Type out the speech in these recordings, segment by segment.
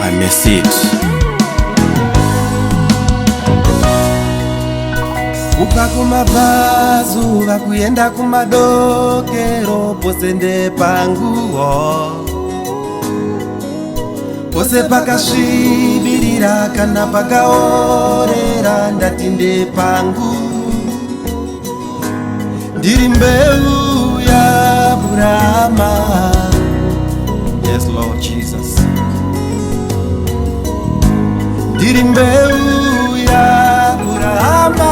I miss it. Kubva kumabhazu vakuenda kumadokero, pose ndepanguwo, pose pakasvibirira kana pakaorera, ndati ndepangu. Ndiri mbeu yaAbrahama. Yes, Lord Jesus. Ndiri mbeu yaAbrahama.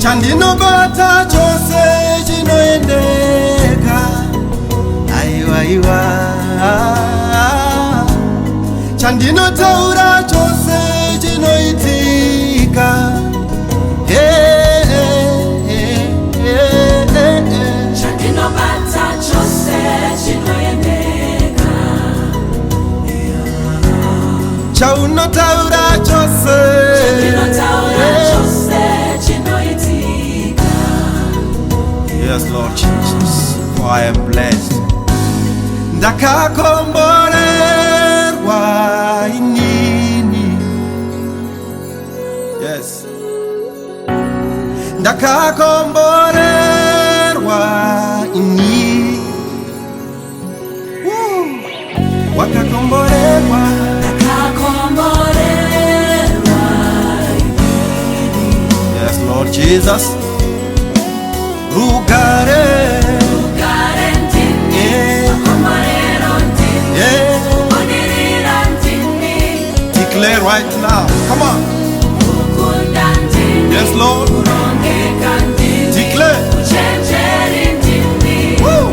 Chandinobata chose chinoendeka, aiwa. Chandinotaura chose chinoitika, Chandinobata chose chinoendeka, chaunotaura chose, Chandinotaura chose chinoitika. Yes, Lord Jesus, for I am blessed. Ndakakomborerwa inini. Yes. Ndakakomborerwa inini. Wakakomborerwa. Ndakakomborerwa inini. Yes, Lord Jesus. Rugare ndini, makomborero ndini, kubudirira ndini. Declare right now. Come on. Kukunda ndini, Yes, Lord. kurongeka ndini, Declare. kuchenjeri ndini. Woo.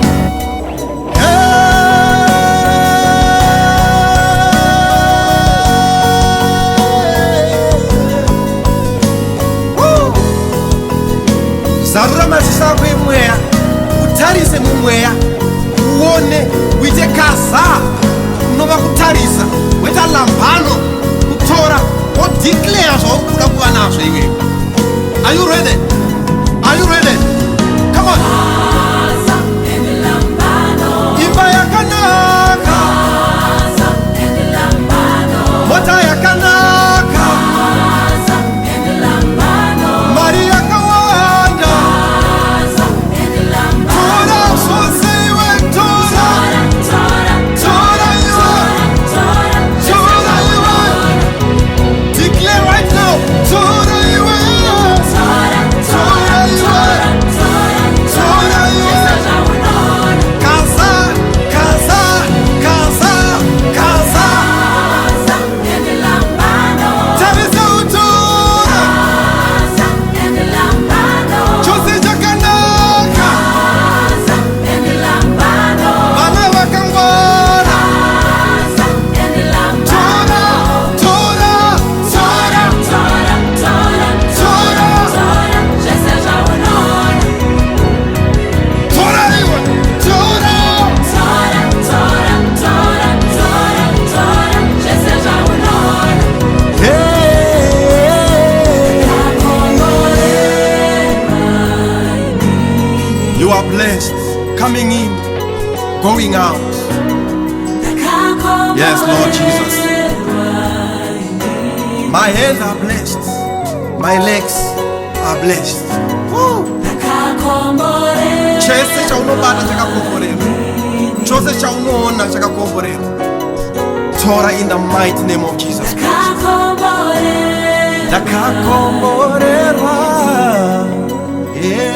Zarura maziso ako emweya, utarise mumweya, uone, uite Kaza, unova kutarisa, weta Lambano, kutora, wodeclare zvauri kuda nazvo iwe. Are you ready? Are you ready? Come on. Kaza and Lambano, Imba yakanaka, Kaza and Lambano, mota yakanaka, Kaza and Lambano, mari yakawanda, Kaza and Lambano. tora zvose iwe, tora, tora iwe, tora iwe. Declare right now, tora iwe, tora iwe, tora iwe. Kaza, Kaza, Kaza, Kaza. Tabisa utora, chose chakanaka, vana vakangwara. Tora, tora, tora, tora, tora iwe, tora. You are blessed, coming in, going out. Yes, Lord Jesus. My hands are blessed, my legs are blessed. Woo. Chese chaunobata chakakomborerwa, chose chaunoona chakakomborerwa. Tora in the mighty name of Jesus Christ. Ndakakomborerwa. Yeah.